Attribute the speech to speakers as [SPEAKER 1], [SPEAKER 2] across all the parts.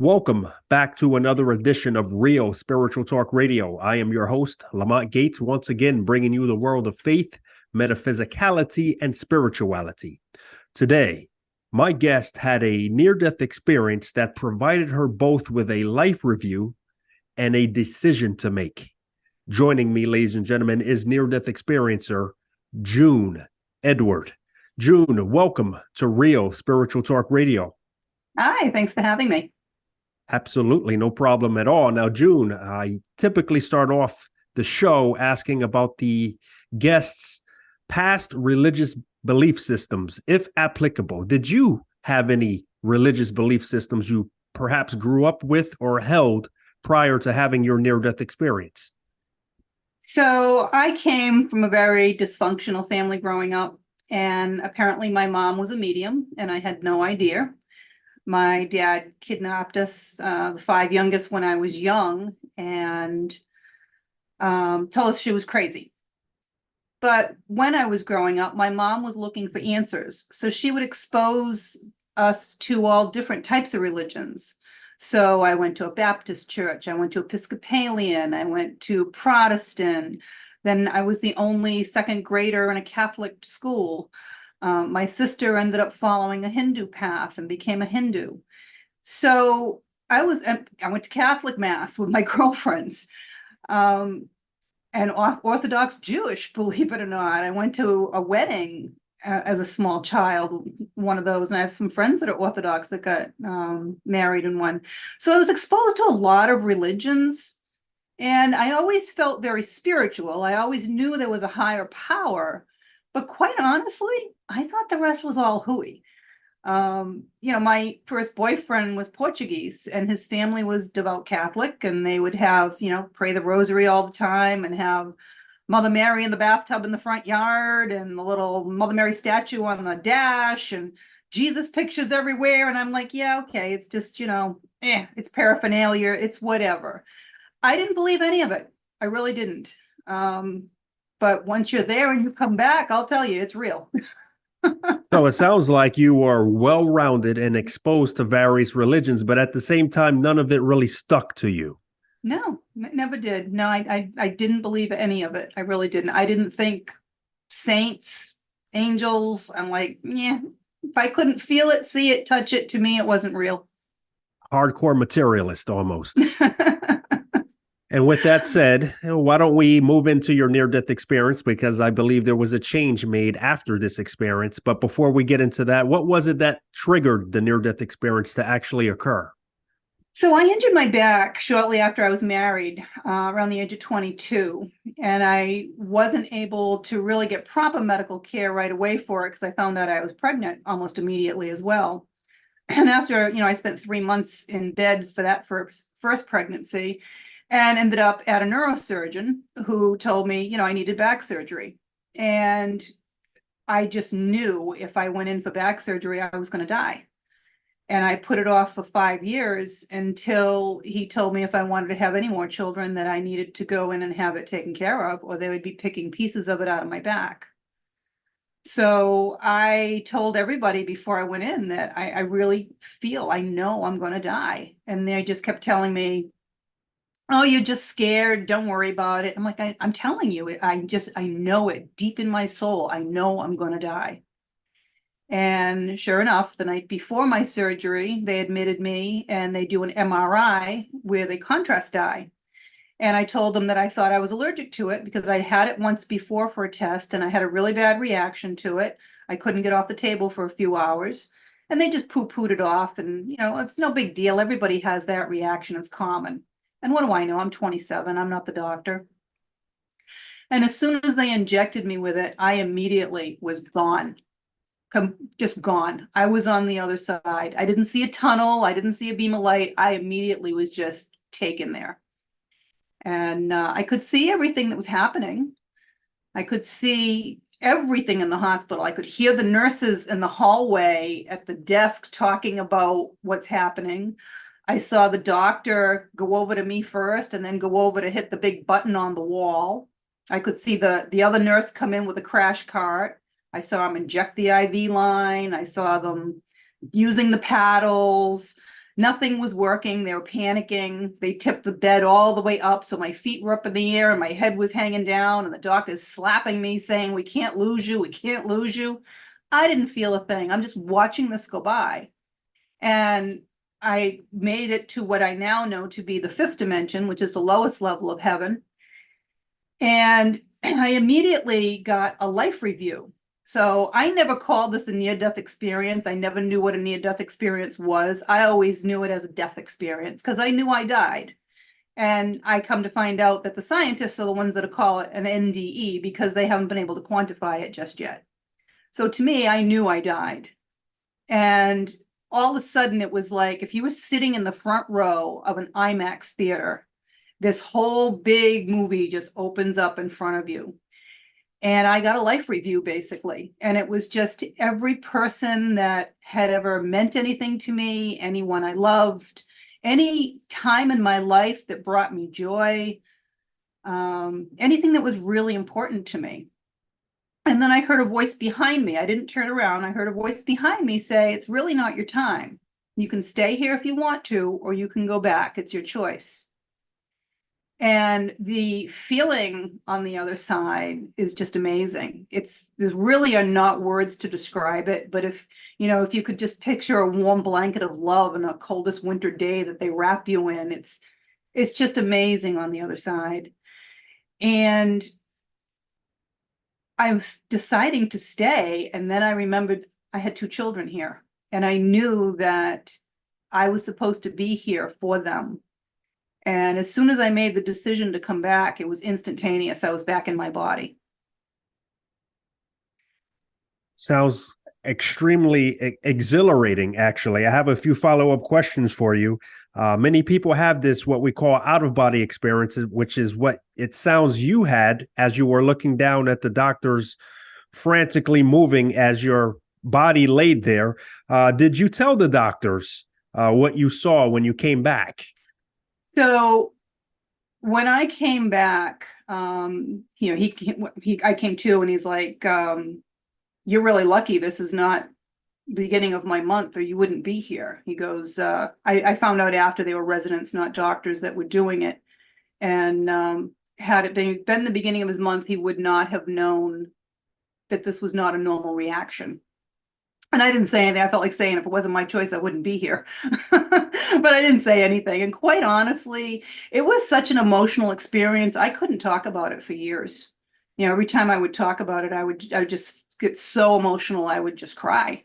[SPEAKER 1] Welcome back to another edition of Real Spiritual Talk Radio. I am your host, Lamont Gates, once again bringing you the world of faith, metaphysicality, and spirituality. Today, my guest had a near-death experience that provided her both with a life review and a decision to make. Joining me, ladies and gentlemen, is near-death experiencer June Edward. June, welcome to Real Spiritual Talk Radio.
[SPEAKER 2] Hi, thanks for having me.
[SPEAKER 1] Absolutely, no problem at all. Now, June, I typically start off the show asking about the guests' past religious belief systems, if applicable. Did you have any religious belief systems you perhaps grew up with or held prior to having your near-death experience?
[SPEAKER 2] So I came from a very dysfunctional family growing up, and apparently my mom was a medium, and I had no idea. My dad kidnapped us, the five youngest, when I was young, and told us she was crazy. But when I was growing up, my mom was looking for answers. So she would expose us to all different types of religions. So I went to a Baptist church, I went to Episcopalian, I went to Protestant. Then I was the only second grader in a Catholic school. My sister ended up following a Hindu path and became a Hindu. So I went to Catholic Mass with my girlfriends, and Orthodox Jewish, believe it or not. I went to a wedding as a small child, one of those, and I have some friends that are Orthodox that got married in one. So I was exposed to a lot of religions, and I always felt very spiritual. I always knew there was a higher power. But quite honestly, I thought the rest was all hooey. My first boyfriend was Portuguese, and his family was devout Catholic, and they would have, pray the rosary all the time and have Mother Mary in the bathtub in the front yard and the little Mother Mary statue on the dash and Jesus pictures everywhere. And I'm like, yeah, okay, it's just, it's paraphernalia, it's whatever. I didn't believe any of it. I really didn't. But once you're there and you come back, I'll tell you, it's real.
[SPEAKER 1] So it sounds like you were well-rounded and exposed to various religions, but at the same time, none of it really stuck to you.
[SPEAKER 2] No, never did. No, I didn't believe any of it. I really didn't. I didn't think saints, angels. I'm like, yeah, if I couldn't feel it, see it, touch it, to me, it wasn't real.
[SPEAKER 1] Hardcore materialist almost. And with that said, why don't we move into your near-death experience? Because I believe there was a change made after this experience. But before we get into that, what was it that triggered the near-death experience to actually occur?
[SPEAKER 2] So I injured my back shortly after I was married, around the age of 22. And I wasn't able to really get proper medical care right away for it because I found out I was pregnant almost immediately as well. And after, I spent 3 months in bed for that first pregnancy, and ended up at a neurosurgeon who told me, I needed back surgery. And I just knew if I went in for back surgery, I was going to die. And I put it off for 5 years until he told me if I wanted to have any more children, that I needed to go in and have it taken care of, or they would be picking pieces of it out of my back. So I told everybody before I went in that I really I know I'm going to die. And they just kept telling me, oh, you're just scared. Don't worry about it. I'm like, I'm telling you, I know it deep in my soul. I know I'm going to die. And sure enough, the night before my surgery, they admitted me and they do an MRI where they contrast dye. And I told them that I thought I was allergic to it because I'd had it once before for a test and I had a really bad reaction to it. I couldn't get off the table for a few hours and they just poo-pooed it off. And, it's no big deal. Everybody has that reaction. It's common. And what do I know? I'm 27. I'm not the doctor. And as soon as they injected me with it, I immediately was gone. Just gone. I was on the other side. I didn't see a tunnel. I didn't see a beam of light. I immediately was just taken there. And I could see everything that was happening. I could see everything in the hospital. I could hear the nurses in the hallway at the desk talking about what's happening. I saw the doctor go over to me first and then go over to hit the big button on the wall. I could see the other nurse come in with a crash cart. I saw him inject the IV line. I saw them using the paddles. Nothing was working. They were panicking. They tipped the bed all the way up, so my feet were up in the air and my head was hanging down, and the doctor's slapping me saying, "We can't lose you. We can't lose you." I didn't feel a thing. I'm just watching this go by. And I made it to what I now know to be the fifth dimension, which is the lowest level of heaven. And I immediately got a life review. So I never called this a near-death experience. I never knew what a near-death experience was. I always knew it as a death experience because I knew I died. And I come to find out that the scientists are the ones that call it an NDE because they haven't been able to quantify it just yet. So to me, I knew I died. And all of a sudden, it was like if you were sitting in the front row of an IMAX theater, this whole big movie just opens up in front of you. And I got a life review, basically. And it was just every person that had ever meant anything to me, anyone I loved, any time in my life that brought me joy, anything that was really important to me. And then I heard a voice behind me. I didn't turn around. I heard a voice behind me say, "It's really not your time. You can stay here if you want to, or you can go back. It's your choice." And the feeling on the other side is just amazing. There's really are not words to describe it, but if you could just picture a warm blanket of love in a coldest winter day that they wrap you in, it's just amazing on the other side. And I was deciding to stay, and then I remembered I had 2 children here, and I knew that I was supposed to be here for them. And as soon as I made the decision to come back, it was instantaneous. I was back in my body.
[SPEAKER 1] Sounds extremely exhilarating, actually. I have a few follow-up questions for you. Many people have this, what we call out-of-body experiences, which is what it sounds you had as you were looking down at the doctors frantically moving as your body laid there. Did you tell the doctors what you saw when you came back?
[SPEAKER 2] So when I came back, I came to, and he's like, "You're really lucky. This is not the beginning of my month, or you wouldn't be here." He goes, I found out after they were residents, not doctors, that were doing it. And had it been the beginning of his month, he would not have known that this was not a normal reaction. And I didn't say anything. I felt like saying if it wasn't my choice, I wouldn't be here. But I didn't say anything. And quite honestly, it was such an emotional experience. I couldn't talk about it for years. Every time I would talk about it, I would just get so emotional. I would just cry.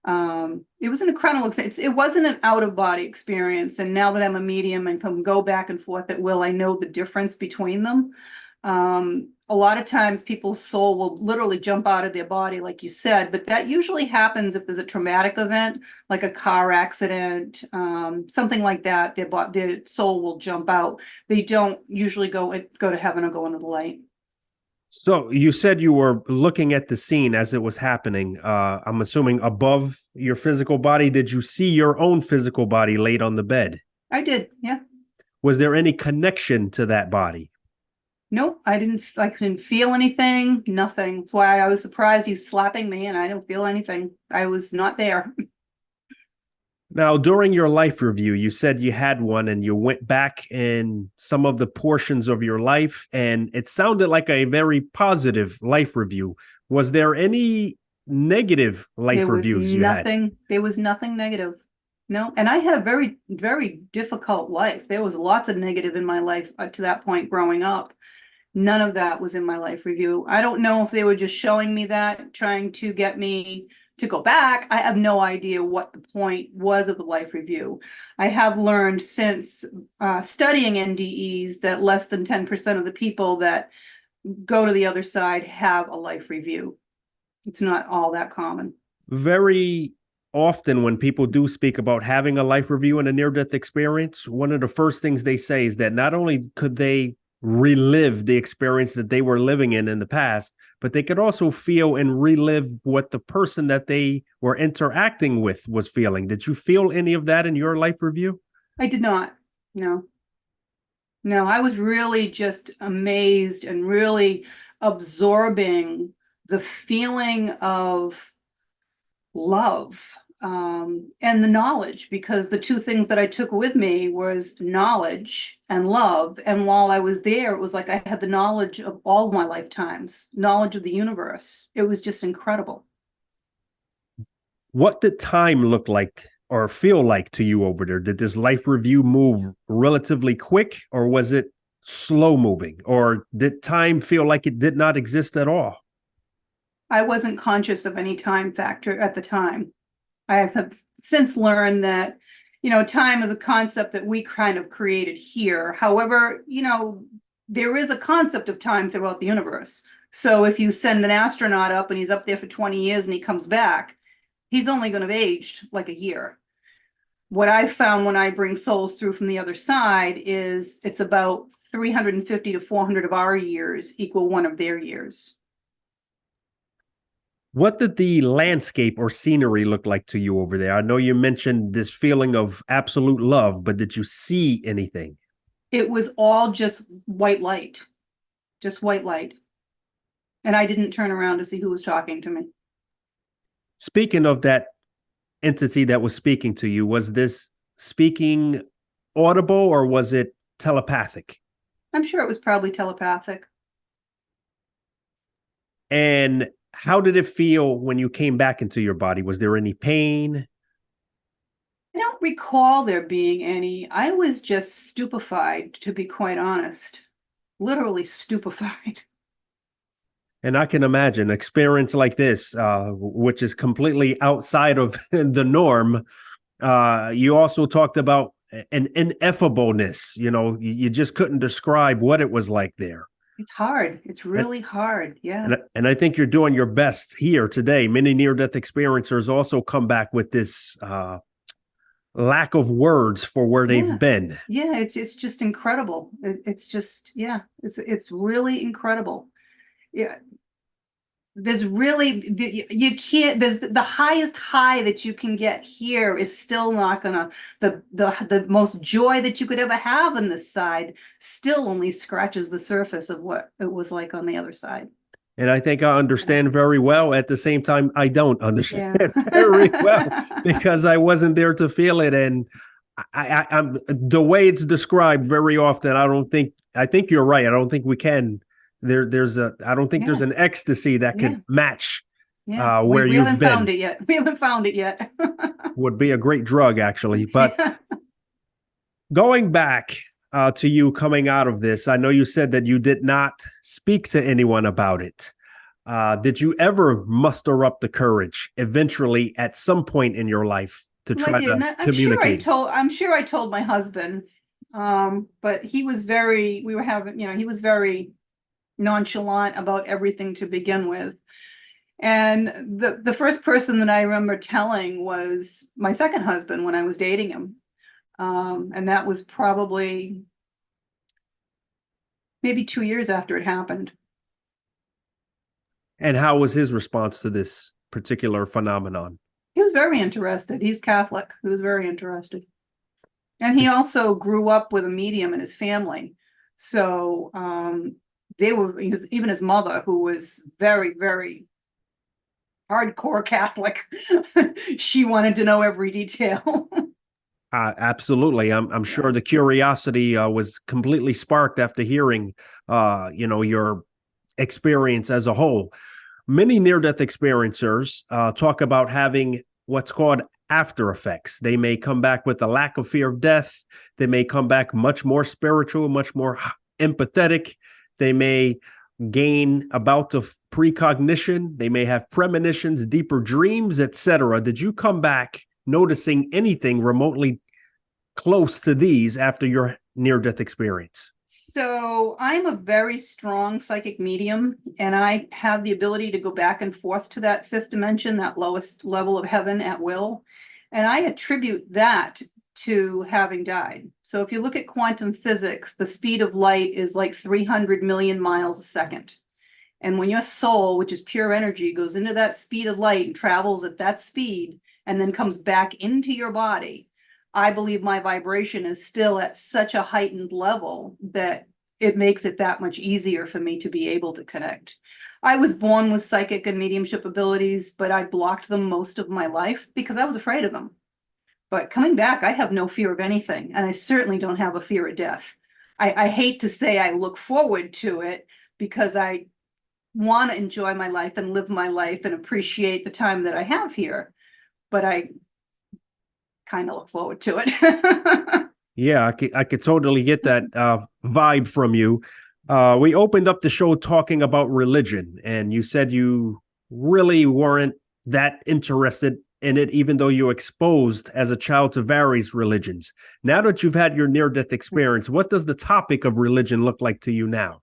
[SPEAKER 2] It was an incredible experience. It wasn't an out-of-body experience. And now that I'm a medium and can go back and forth at will, I know the difference between them. A lot of times people's soul will literally jump out of their body, like you said, but that usually happens if there's a traumatic event, like a car accident, something like that. Their soul will jump out. They don't usually go to heaven or go into the light.
[SPEAKER 1] So you said you were looking at the scene as it was happening. I'm assuming above your physical body. Did you see your own physical body laid on the bed?
[SPEAKER 2] I did, yeah.
[SPEAKER 1] Was there any connection to that body?
[SPEAKER 2] Nope, I couldn't feel anything, nothing. That's why I was surprised you slapping me, and I didn't feel anything. I was not there.
[SPEAKER 1] Now, during your life review, you said you had one and you went back in some of the portions of your life, and it sounded like a very positive life review. Was there any negative life reviews you had?
[SPEAKER 2] There was nothing negative. No, and I had a very, very difficult life. There was lots of negative in my life to that point growing up. None of that was in my life review. I don't know if they were just showing me that, trying to get me to go back. I have no idea what the point was of the life review. I have learned since studying NDEs that less than 10% of the people that go to the other side have a life review. It's not all that common.
[SPEAKER 1] Very often when people do speak about having a life review and a near-death experience, one of the first things they say is that not only could they relive the experience that they were living in the past, but they could also feel and relive what the person that they were interacting with was feeling. Did you feel any of that in your life review?
[SPEAKER 2] I did not. No. No, I was really just amazed and really absorbing the feeling of love. and the knowledge, because the two things that I took with me was knowledge and love. And while I was there, it was like I had the knowledge of all my lifetimes, knowledge of the universe. It was just incredible.
[SPEAKER 1] What did time look like or feel like to you over there? Did this life review move relatively quick, or was it slow moving, or did time feel like it did not exist at all?
[SPEAKER 2] I wasn't conscious of any time factor at the time. I have since learned that, time is a concept that we kind of created here. However, there is a concept of time throughout the universe. So if you send an astronaut up and he's up there for 20 years and he comes back, he's only going to have aged like a year. What I found when I bring souls through from the other side is it's about 350 to 400 of our years equal one of their years.
[SPEAKER 1] What did the landscape or scenery look like to you over there? I know you mentioned this feeling of absolute love, but did you see anything?
[SPEAKER 2] It was all just white light, just white light. And I didn't turn around to see who was talking to me.
[SPEAKER 1] Speaking of that entity that was speaking to you, was this speaking audible or was it telepathic?
[SPEAKER 2] I'm sure it was probably telepathic.
[SPEAKER 1] And how did it feel when you came back into your body? Was there any pain?
[SPEAKER 2] I don't recall there being any. I was just stupefied, to be quite honest. Literally stupefied.
[SPEAKER 1] And I can imagine experience like this, which is completely outside of the norm. You also talked about an ineffableness. You just couldn't describe what it was like there.
[SPEAKER 2] It's hard. It's really hard. Yeah.
[SPEAKER 1] And I think you're doing your best here today. Many near-death experiencers also come back with this lack of words for where they've been.
[SPEAKER 2] Yeah, it's just incredible. It's just, yeah, it's really incredible. Yeah. There's really, you can't, there's the highest high that you can get here is still not gonna, the most joy that you could ever have on this side still only scratches the surface of what it was like on the other side.
[SPEAKER 1] And I think I understand very well. At the same time, I don't understand
[SPEAKER 2] Yeah.
[SPEAKER 1] very well because I wasn't there to feel it. And I'm the way it's described very often. I think you're right. I don't think we can. I don't think there's an ecstasy that could match where
[SPEAKER 2] we
[SPEAKER 1] you've
[SPEAKER 2] haven't
[SPEAKER 1] been.
[SPEAKER 2] found it yet. We haven't found it yet.
[SPEAKER 1] Would be a great drug, actually. But going back to you coming out of this, I know you said that you did not speak to anyone about it. Did you ever muster up the courage eventually at some point in your life to try to communicate?
[SPEAKER 2] I'm sure I told my husband, but he was very, he was very nonchalant about everything to begin with. And the first person that I remember telling was my second husband when I was dating him. And that was probably maybe 2 years after it happened.
[SPEAKER 1] And how was his response to this particular phenomenon?
[SPEAKER 2] He was very interested. He's Catholic. He was very interested. And he also grew up with a medium in his family. So even his mother, who was very, very hardcore Catholic, she wanted to know every detail.
[SPEAKER 1] Absolutely. I'm sure the curiosity was completely sparked after hearing, your experience as a whole. Many near-death experiencers talk about having what's called after effects. They may come back with a lack of fear of death. They may come back much more spiritual, much more empathetic. They may gain a bout of precognition. They may have premonitions, deeper dreams, etc. Did you come back noticing anything remotely close to these after your near-death experience?
[SPEAKER 2] So I'm a very strong psychic medium, and I have the ability to go back and forth to that fifth dimension, that lowest level of heaven at will. And I attribute that to having died. So if you look at quantum physics, the speed of light is like 300 million miles a second. And when your soul, which is pure energy, goes into that speed of light and travels at that speed and then comes back into your body, I believe my vibration is still at such a heightened level that it makes it that much easier for me to be able to connect. I was born with psychic and mediumship abilities, but I blocked them most of my life because I was afraid of them. But coming back, I have no fear of anything, and I certainly don't have a fear of death. I hate to say I look forward to it because I want to enjoy my life and live my life and appreciate the time that I have here, but I kind of look forward to it.
[SPEAKER 1] Yeah, I could totally get that vibe from you. We opened up the show talking about religion, and you said you really weren't that interested in it, even though you were exposed as a child to various religions. Now that you've had your near-death experience, what does the topic of religion look like to you now?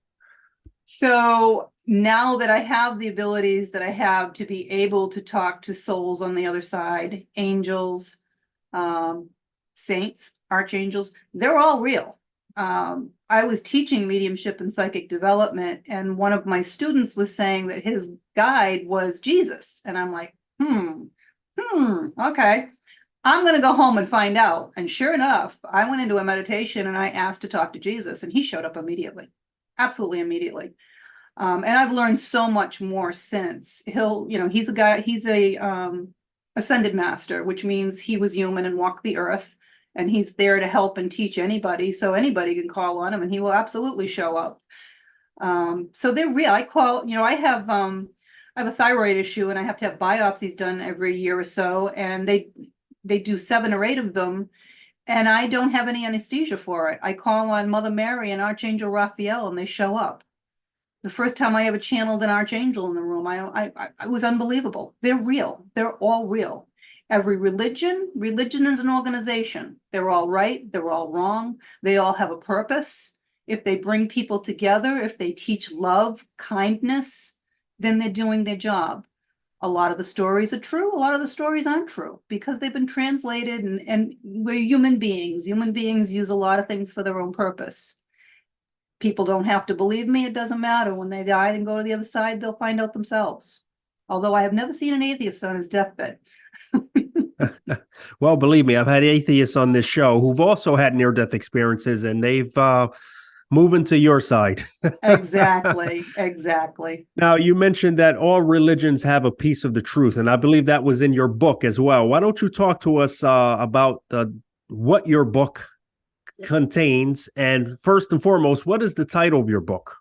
[SPEAKER 2] So now that I have the abilities that I have to be able to talk to souls on the other side, angels, saints, archangels, they're all real. I was teaching mediumship and psychic development, and one of my students was saying that his guide was Jesus. And I'm like, okay. I'm going to go home and find out. And sure enough, I went into a meditation and I asked to talk to Jesus, and he showed up immediately, absolutely immediately. And I've learned so much more since. He's a guy, he's a ascended master, which means he was human and walked the earth, and he's there to help and teach anybody. So anybody can call on him and he will absolutely show up. So they're real. I have a thyroid issue and I have to have biopsies done every year or so, and they do 7 or 8 of them, and I don't have any anesthesia for it. I call on Mother Mary and Archangel Raphael and they show up. The first time I ever channeled an archangel in the room, I was unbelievable. They're real. They're all real. Every religion is an organization. They're all right. They're all wrong. They all have a purpose. If they bring people together, if they teach love, kindness, then they're doing their job. A lot of the stories are true. A lot of the stories aren't true because they've been translated, and we're human beings. Human beings use a lot of things for their own purpose. People don't have to believe me. It doesn't matter. When they die and go to the other side, they'll find out themselves. Although I have never seen an atheist on his deathbed.
[SPEAKER 1] Well, believe me, I've had atheists on this show who've also had near-death experiences, and they've moving to your side.
[SPEAKER 2] Exactly.
[SPEAKER 1] Now, you mentioned that all religions have a piece of the truth, and I believe that was in your book as well. Why don't you talk to us about what your book contains, and first and foremost, what is the title of your book?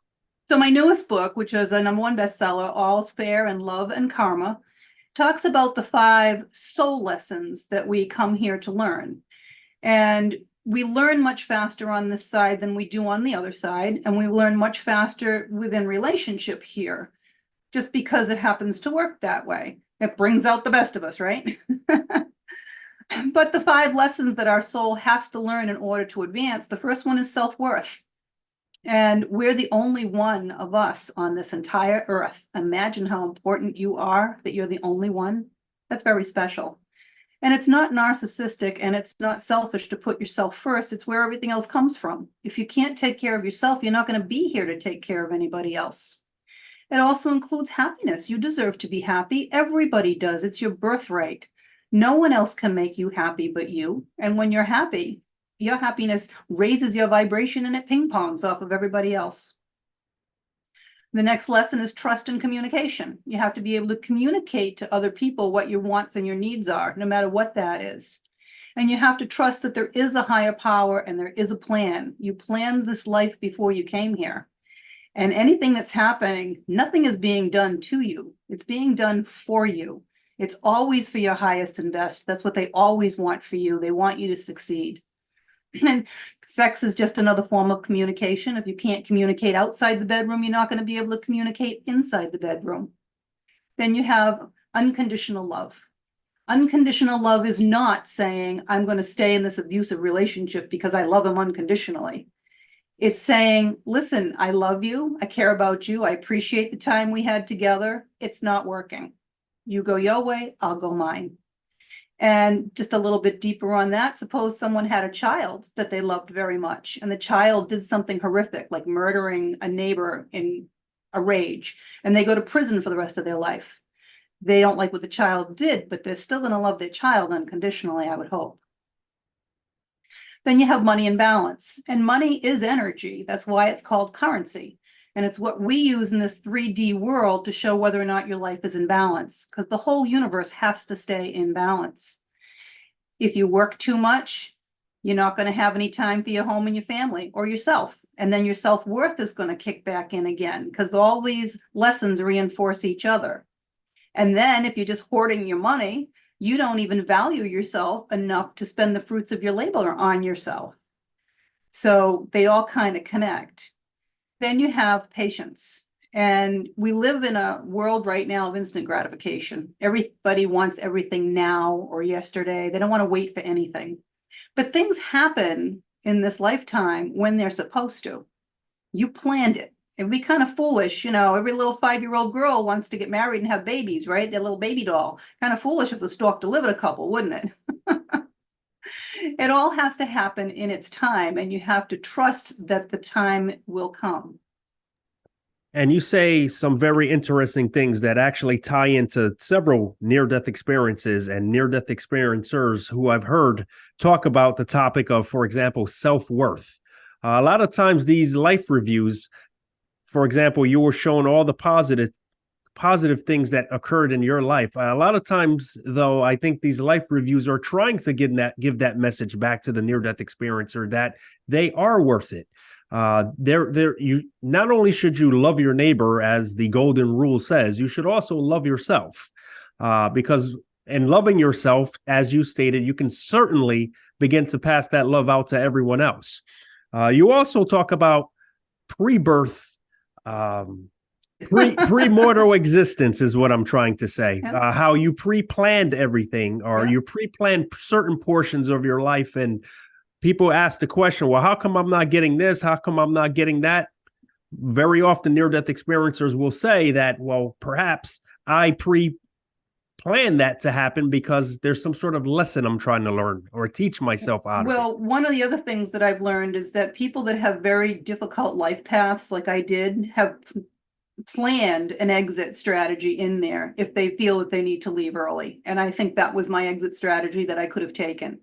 [SPEAKER 2] So my newest book, which is a #1 bestseller, All's Fair in Love and Karma, talks about the 5 soul lessons that we come here to learn. And we learn much faster on this side than we do on the other side. And we learn much faster within relationship here, just because it happens to work that way. It brings out the best of us, right? But the 5 lessons that our soul has to learn in order to advance, the first one is self-worth. And we're the only one of us on this entire earth. Imagine how important you are, that you're the only one. That's very special. And it's not narcissistic and it's not selfish to put yourself first. It's where everything else comes from. If you can't take care of yourself, you're not going to be here to take care of anybody else. It also includes happiness. You deserve to be happy. Everybody does. It's your birthright. No one else can make you happy but you. And when you're happy, your happiness raises your vibration and it ping-pongs off of everybody else. The next lesson is trust and communication. You have to be able to communicate to other people what your wants and your needs are, no matter what that is. And you have to trust that there is a higher power and there is a plan. You planned this life before you came here. And anything that's happening, nothing is being done to you. It's being done for you. It's always for your highest and best. That's what they always want for you. They want you to succeed. And sex is just another form of communication. If you can't communicate outside the bedroom, you're not going to be able to communicate inside the bedroom. Then you have unconditional love. Unconditional love is not saying, I'm going to stay in this abusive relationship because I love him unconditionally. It's saying, listen, I love you. I care about you. I appreciate the time we had together. It's not working. You go your way, I'll go mine. And just a little bit deeper on that, suppose someone had a child that they loved very much, and the child did something horrific, like murdering a neighbor in a rage, and they go to prison for the rest of their life. They don't like what the child did, but they're still going to love their child unconditionally, I would hope. Then you have money in balance, and money is energy. That's why it's called currency. And it's what we use in this 3D world to show whether or not your life is in balance, because the whole universe has to stay in balance. If you work too much, you're not going to have any time for your home and your family or yourself. And then your self-worth is going to kick back in again, because all these lessons reinforce each other. And then if you're just hoarding your money, you don't even value yourself enough to spend the fruits of your labor on yourself. So they all kind of connect. Then you have patience. And we live in a world right now of instant gratification. Everybody wants everything now or yesterday. They don't want to wait for anything. But things happen in this lifetime when they're supposed to. You planned it. It'd be kind of foolish, every little 5-year-old girl wants to get married and have babies, right? Their little baby doll. Kind of foolish if the stork delivered a couple, wouldn't it? It all has to happen in its time, and you have to trust that the time will come.
[SPEAKER 1] And you say some very interesting things that actually tie into several near-death experiences and near-death experiencers who I've heard talk about the topic of, for example, self-worth. A lot of times these life reviews, for example, you were shown all the positive things that occurred in your life. A lot of times, though, I think these life reviews are trying to give that message back to the near-death experiencer that they are worth it. You not only should you love your neighbor, as the golden rule says, you should also love yourself, because in loving yourself, as you stated, you can certainly begin to pass that love out to everyone else. You also talk about pre-birth, pre-mortal existence is what I'm trying to say.
[SPEAKER 2] Yeah.
[SPEAKER 1] How you pre-planned everything, or
[SPEAKER 2] Yeah.
[SPEAKER 1] you pre-planned certain portions of your life, and people ask the question, well, how come I'm not getting this? How come I'm not getting that? Very often near-death experiencers will say that, well, perhaps I pre-planned that to happen because there's some sort of lesson I'm trying to learn or teach myself out of it.
[SPEAKER 2] Well, one of the other things that I've learned is that people that have very difficult life paths, like I did, have planned an exit strategy in there if they feel that they need to leave early. And I think that was my exit strategy that I could have taken.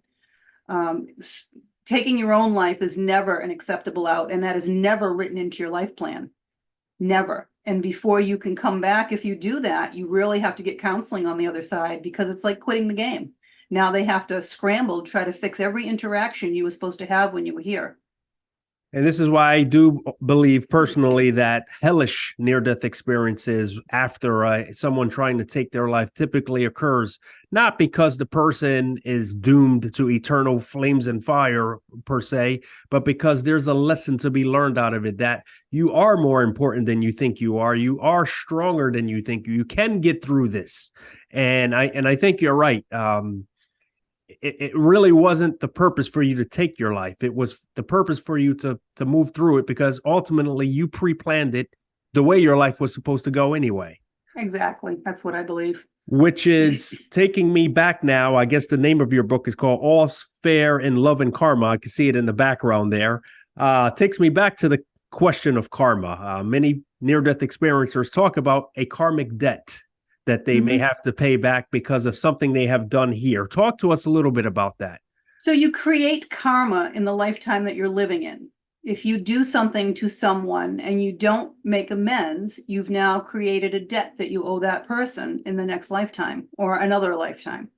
[SPEAKER 2] Taking your own life is never an acceptable out, and that is never written into your life plan. Never. And before you can come back, if you do that, you really have to get counseling on the other side, because it's like quitting the game. Now they have to scramble, try to fix every interaction you were supposed to have when you were here.
[SPEAKER 1] And this is why I do believe personally that hellish near-death experiences after someone trying to take their life typically occurs not because the person is doomed to eternal flames and fire per se, but because there's a lesson to be learned out of it, that you are more important than you think you are. You are stronger than you think. You can get through this. And I think you're right. It really wasn't the purpose for you to take your life. It was the purpose for you to move through it, because ultimately you pre-planned it the way your life was supposed to go anyway.
[SPEAKER 2] Exactly. That's what I believe.
[SPEAKER 1] Which is taking me back now. I guess the name of your book is called All's Fair in Love and Karma. I can see it in the background there. Takes me back to the question of karma. Many near-death experiencers talk about a karmic debt that they may have to pay back because of something they have done here. Talk to us a little bit about that.
[SPEAKER 2] So you create karma in the lifetime that you're living in. If you do something to someone and you don't make amends, you've now created a debt that you owe that person in the next lifetime or another lifetime.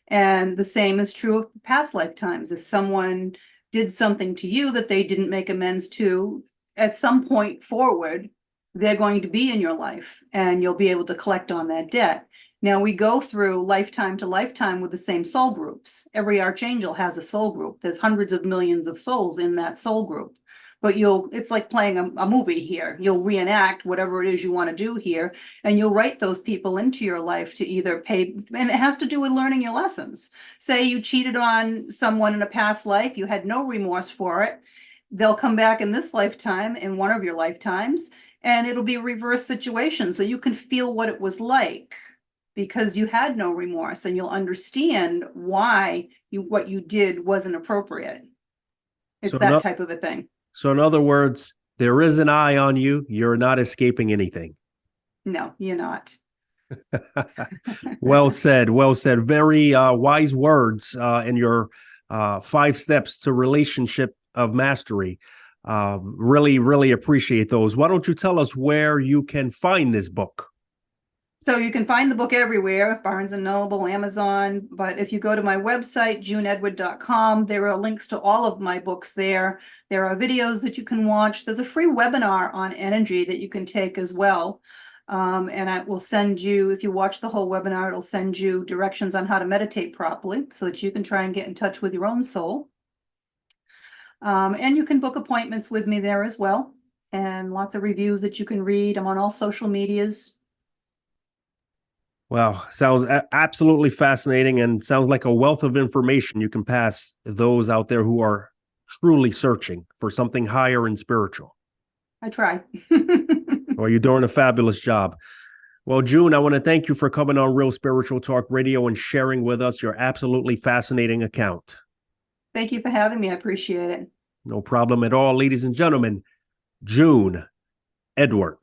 [SPEAKER 2] And the same is true of past lifetimes. If someone did something to you that they didn't make amends to, at some point forward, they're going to be in your life and you'll be able to collect on that debt. Now we go through lifetime to lifetime with the same soul groups. Every archangel has a soul group. There's hundreds of millions of souls in that soul group. But it's like playing a movie here. You'll reenact whatever it is you want to do here, and you'll write those people into your life to either pay, and it has to do with learning your lessons. Say you cheated on someone in a past life, you had no remorse for it. They'll come back in this lifetime, in one of your lifetimes, and it'll be a reverse situation. So you can feel what it was like because you had no remorse, and you'll understand why what you did wasn't appropriate. It's that type of a thing. So
[SPEAKER 1] in other words, there is an eye on you. You're not escaping anything.
[SPEAKER 2] No, you're not.
[SPEAKER 1] Well said. Well said. Very wise words in your 5 Steps to Relationship of Mastery. Really appreciate those. Why don't you tell us where you can find this book?
[SPEAKER 2] So you can find the book everywhere, Barnes & Noble, Amazon, but if you go to my website, juneedward.com, there are links to all of my books there. There are videos that you can watch. There's a free webinar on energy that you can take as well. And I will send you, if you watch the whole webinar, it'll send you directions on how to meditate properly so that you can try and get in touch with your own soul. And you can book appointments with me there as well, and lots of reviews that you can read. I'm on all social medias.
[SPEAKER 1] Wow, sounds absolutely fascinating, and sounds like a wealth of information you can pass those out there who are truly searching for something higher and spiritual.
[SPEAKER 2] I try.
[SPEAKER 1] Well, you're doing a fabulous job. Well, June, I want to thank you for coming on Real Spiritual Talk Radio and sharing with us your absolutely fascinating account.
[SPEAKER 2] Thank you for having me. I appreciate it.
[SPEAKER 1] No problem at all, ladies and gentlemen. June Edward.